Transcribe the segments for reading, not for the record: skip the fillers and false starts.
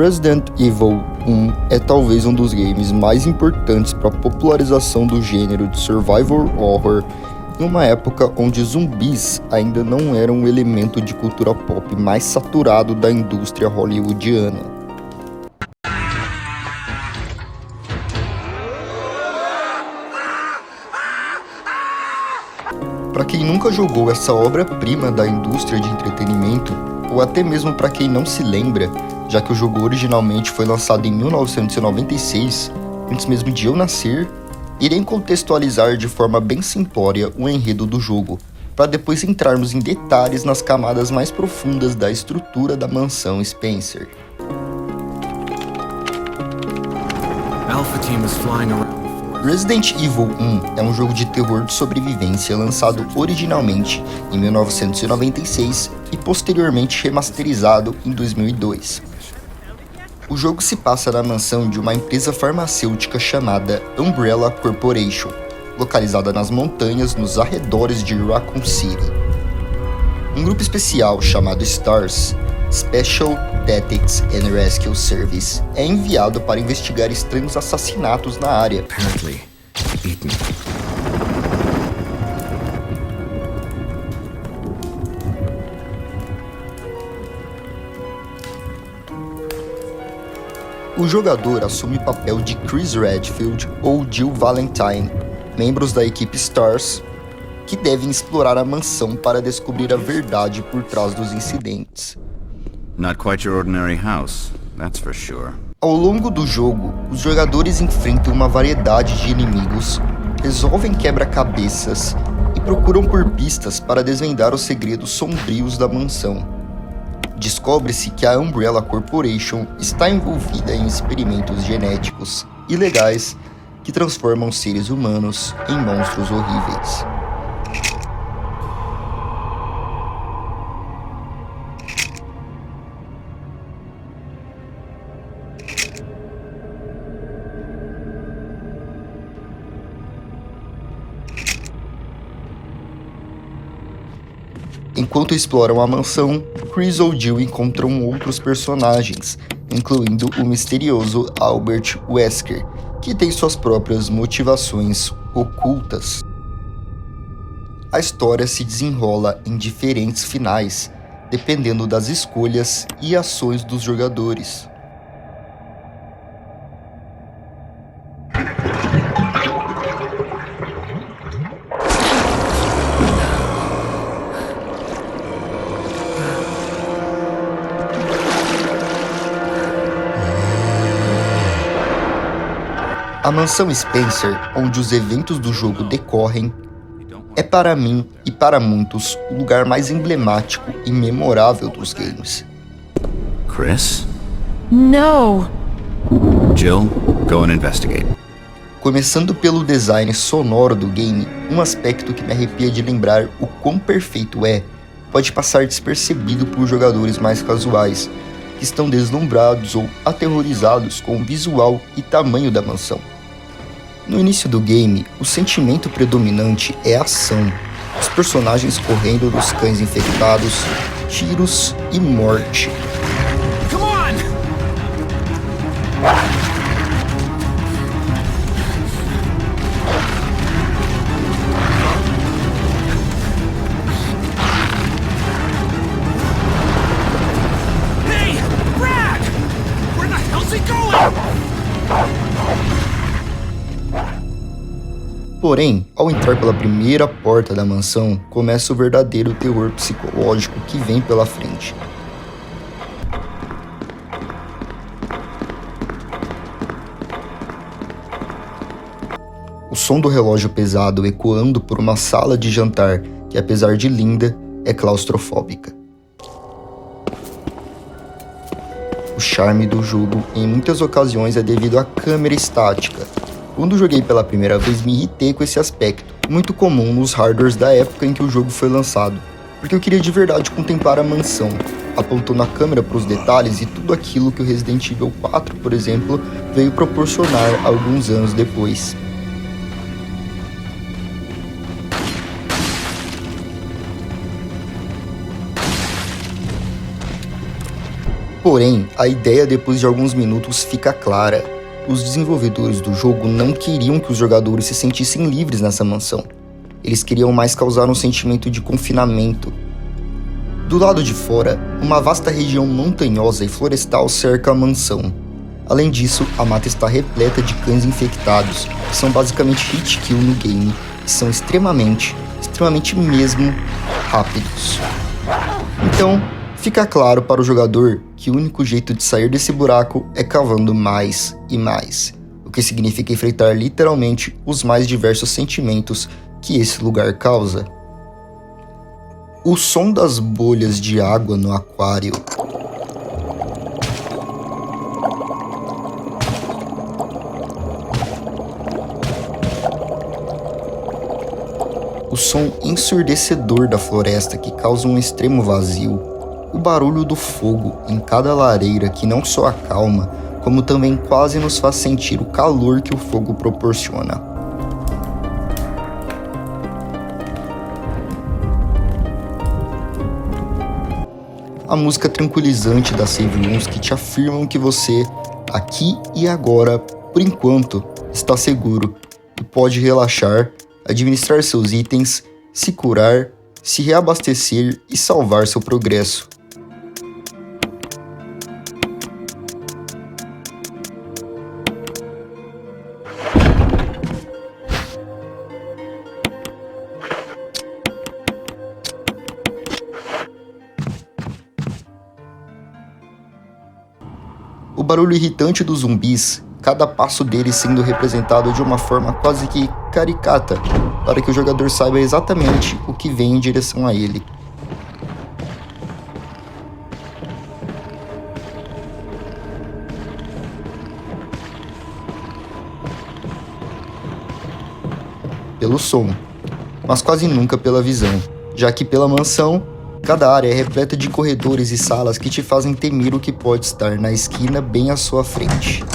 Resident Evil 1 é talvez um dos games mais importantes para a popularização do gênero de survival horror em uma época onde zumbis ainda não eram um elemento de cultura pop mais saturado da indústria hollywoodiana. Para quem nunca jogou essa obra-prima da indústria de entretenimento, ou até mesmo para quem não se lembra, já que o jogo originalmente foi lançado em 1996, antes mesmo de eu nascer, irei contextualizar de forma bem simplória o enredo do jogo, para depois entrarmos em detalhes nas camadas mais profundas da estrutura da mansão Spencer. Alpha Team is flying around. Resident Evil 1 é um jogo de terror de sobrevivência lançado originalmente em 1996 e posteriormente remasterizado em 2002. O jogo se passa na mansão de uma empresa farmacêutica chamada Umbrella Corporation, localizada nas montanhas nos arredores de Raccoon City. Um grupo especial chamado STARS, Special Tactics and Rescue Service, é enviado para investigar estranhos assassinatos na área. Apparently, eaten. O jogador assume o papel de Chris Redfield ou Jill Valentine, membros da equipe STARS, que devem explorar a mansão para descobrir a verdade por trás dos incidentes. Not quite your ordinary house, that's for sure. Ao longo do jogo, os jogadores enfrentam uma variedade de inimigos, resolvem quebra-cabeças e procuram por pistas para desvendar os segredos sombrios da mansão. Descobre-se que a Umbrella Corporation está envolvida em experimentos genéticos ilegais que transformam seres humanos em monstros horríveis. Enquanto exploram a mansão, Chris ou Jill encontram outros personagens, incluindo o misterioso Albert Wesker, que tem suas próprias motivações ocultas. A história se desenrola em diferentes finais, dependendo das escolhas e ações dos jogadores. A mansão Spencer, onde os eventos do jogo decorrem, é para mim e para muitos o lugar mais emblemático e memorável dos games. Chris? No! Jill, go and investigate. Começando pelo design sonoro do game, um aspecto que me arrepia de lembrar o quão perfeito é, pode passar despercebido por jogadores mais casuais, que estão deslumbrados ou aterrorizados com o visual e tamanho da mansão. No início do game, o sentimento predominante é ação, os personagens correndo dos cães infectados, tiros e morte. Come on! Hey, Brad! Where the hell's he going? Porém, ao entrar pela primeira porta da mansão, começa o verdadeiro terror psicológico que vem pela frente. O som do relógio pesado ecoando por uma sala de jantar que, apesar de linda, é claustrofóbica. O charme do jogo, em muitas ocasiões, é devido à câmera estática. Quando joguei pela primeira vez, me irritei com esse aspecto, muito comum nos hardwares da época em que o jogo foi lançado, porque eu queria de verdade contemplar a mansão, apontando a câmera para os detalhes e tudo aquilo que o Resident Evil 4, por exemplo, veio proporcionar alguns anos depois. Porém, a ideia depois de alguns minutos fica clara. Os desenvolvedores do jogo não queriam que os jogadores se sentissem livres nessa mansão. Eles queriam mais causar um sentimento de confinamento. Do lado de fora, uma vasta região montanhosa e florestal cerca a mansão. Além disso, a mata está repleta de cães infectados, que são basicamente hit kill no game, e são extremamente mesmo rápidos. Então, fica claro para o jogador que o único jeito de sair desse buraco é cavando mais e mais, o que significa enfrentar literalmente os mais diversos sentimentos que esse lugar causa. O som das bolhas de água no aquário, o som ensurdecedor da floresta que causa um extremo vazio, o barulho do fogo em cada lareira que não só acalma, como também quase nos faz sentir o calor que o fogo proporciona. A música tranquilizante das save rooms que te afirmam que você, aqui e agora, por enquanto, está seguro e pode relaxar, administrar seus itens, se curar, se reabastecer e salvar seu progresso. O barulho irritante dos zumbis, cada passo deles sendo representado de uma forma quase que caricata, para que o jogador saiba exatamente o que vem em direção a ele. Pelo som, mas quase nunca pela visão, já que pela mansão, cada área é repleta de corredores e salas que te fazem temer o que pode estar na esquina bem à sua frente.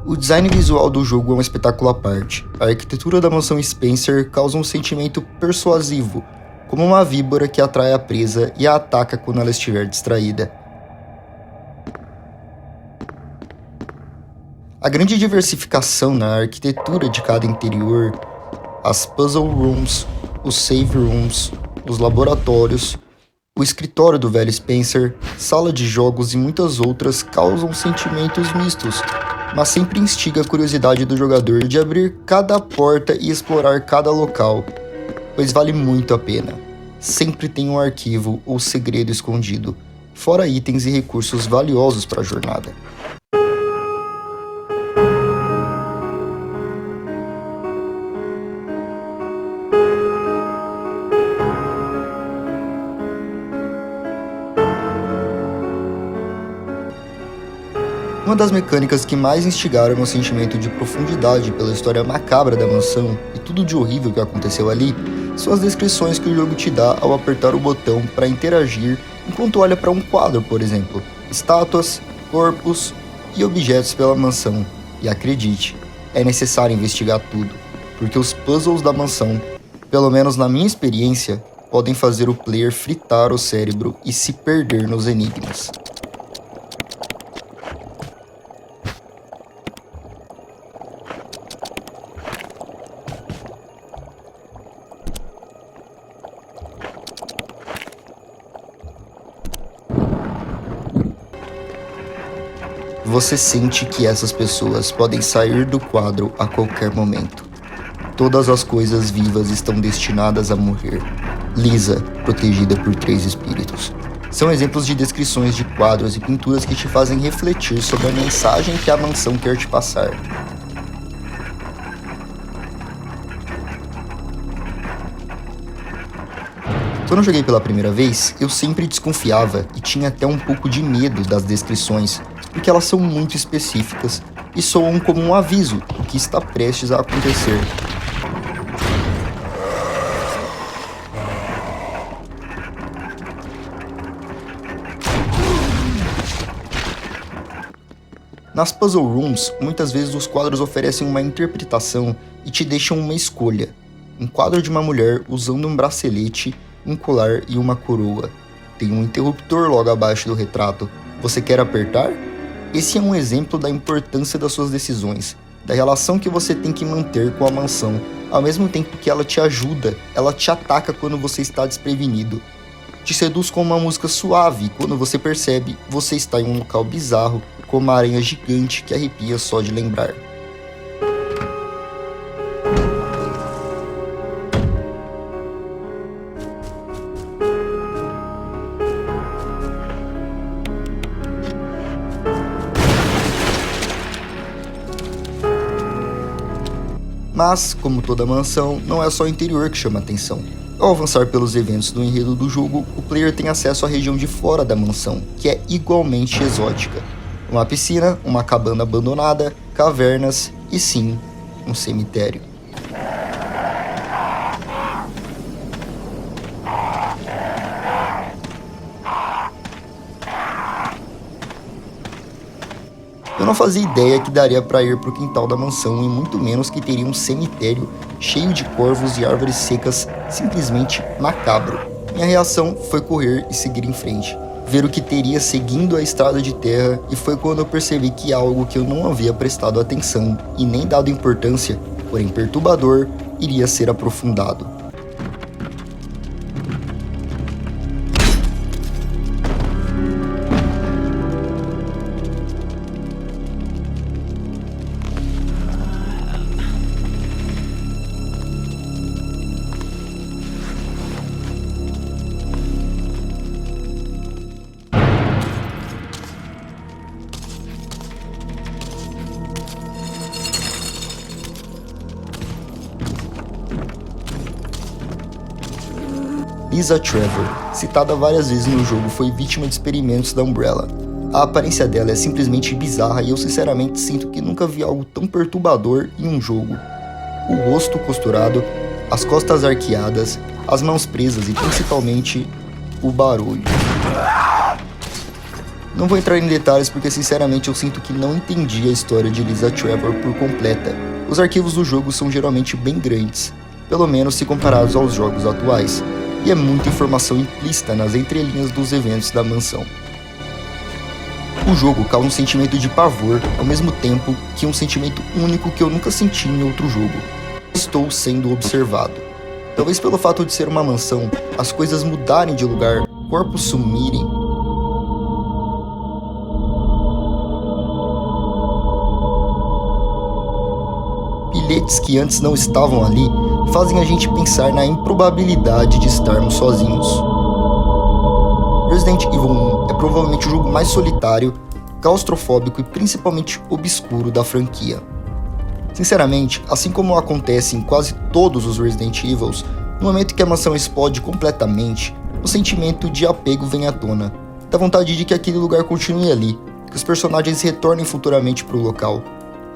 O design visual do jogo é um espetáculo à parte. A arquitetura da mansão Spencer causa um sentimento persuasivo, como uma víbora que atrai a presa e a ataca quando ela estiver distraída. A grande diversificação na arquitetura de cada interior, as puzzle rooms, os save rooms, os laboratórios, o escritório do velho Spencer, sala de jogos e muitas outras causam sentimentos mistos, mas sempre instiga a curiosidade do jogador de abrir cada porta e explorar cada local, pois vale muito a pena. Sempre tem um arquivo ou segredo escondido, fora itens e recursos valiosos para a jornada. Uma das mecânicas que mais instigaram meu sentimento de profundidade pela história macabra da mansão e tudo de horrível que aconteceu ali são as descrições que o jogo te dá ao apertar o botão para interagir enquanto olha para um quadro, por exemplo, estátuas, corpos e objetos pela mansão. E acredite, é necessário investigar tudo, porque os puzzles da mansão, pelo menos na minha experiência, podem fazer o player fritar o cérebro e se perder nos enigmas. Você sente que essas pessoas podem sair do quadro a qualquer momento. Todas as coisas vivas estão destinadas a morrer. Lisa, protegida por 3 espíritos. São exemplos de descrições de quadros e pinturas que te fazem refletir sobre a mensagem que a mansão quer te passar. Quando eu joguei pela primeira vez, eu sempre desconfiava e tinha até um pouco de medo das descrições, porque elas são muito específicas e soam como um aviso do que está prestes a acontecer. Nas puzzle rooms, muitas vezes os quadros oferecem uma interpretação e te deixam uma escolha. Um quadro de uma mulher usando um bracelete, um colar e uma coroa. Tem um interruptor logo abaixo do retrato. você quer apertar? Esse é um exemplo da importância das suas decisões, da relação que você tem que manter com a mansão. Ao mesmo tempo que ela te ajuda, ela te ataca quando você está desprevenido. Te seduz com uma música suave, quando você percebe, você está em um local bizarro, com uma aranha gigante que arrepia só de lembrar. Mas, como toda mansão, não é só o interior que chama atenção. Ao avançar pelos eventos do enredo do jogo, o player tem acesso à região de fora da mansão, que é igualmente exótica. Uma piscina, uma cabana abandonada, cavernas e sim, um cemitério. Eu não fazia ideia que daria para ir pro quintal da mansão e muito menos que teria um cemitério cheio de corvos e árvores secas, simplesmente macabro. Minha reação foi correr e seguir em frente, ver o que teria seguindo a estrada de terra, e foi quando eu percebi que algo que eu não havia prestado atenção e nem dado importância, porém perturbador, iria ser aprofundado. Lisa Trevor, citada várias vezes no jogo, foi vítima de experimentos da Umbrella. A aparência dela é simplesmente bizarra e eu sinceramente sinto que nunca vi algo tão perturbador em um jogo. O rosto costurado, as costas arqueadas, as mãos presas e principalmente o barulho. Não vou entrar em detalhes porque sinceramente eu sinto que não entendi a história de Lisa Trevor por completa. Os arquivos do jogo são geralmente bem grandes, pelo menos se comparados aos jogos atuais, e é muita informação implícita nas entrelinhas dos eventos da mansão. O jogo causa um sentimento de pavor, ao mesmo tempo que um sentimento único que eu nunca senti em outro jogo. Estou sendo observado. Talvez pelo fato de ser uma mansão, as coisas mudarem de lugar, corpos sumirem. Bilhetes que antes não estavam ali fazem a gente pensar na improbabilidade de estarmos sozinhos. Resident Evil 1 é provavelmente o jogo mais solitário, claustrofóbico e principalmente obscuro da franquia. Sinceramente, assim como acontece em quase todos os Resident Evils, no momento que a mansão explode completamente, o sentimento de apego vem à tona, da vontade de que aquele lugar continue ali, que os personagens retornem futuramente para o local.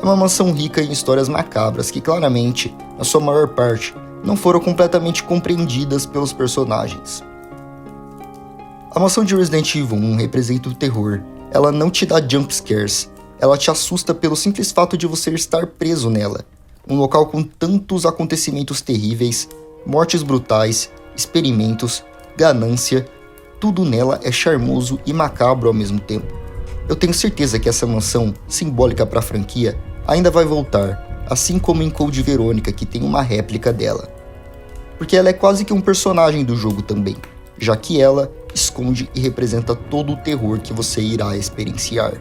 É uma mansão rica em histórias macabras que claramente, na sua maior parte, não foram completamente compreendidas pelos personagens. A mansão de Resident Evil 1 representa o terror. Ela não te dá jumpscares, ela te assusta pelo simples fato de você estar preso nela. Um local com tantos acontecimentos terríveis, mortes brutais, experimentos, ganância, tudo nela é charmoso e macabro ao mesmo tempo. Eu tenho certeza que essa mansão, simbólica para a franquia, ainda vai voltar, assim como em Code Verônica, que tem uma réplica dela. Porque ela é quase que um personagem do jogo também, já que ela esconde e representa todo o terror que você irá experienciar.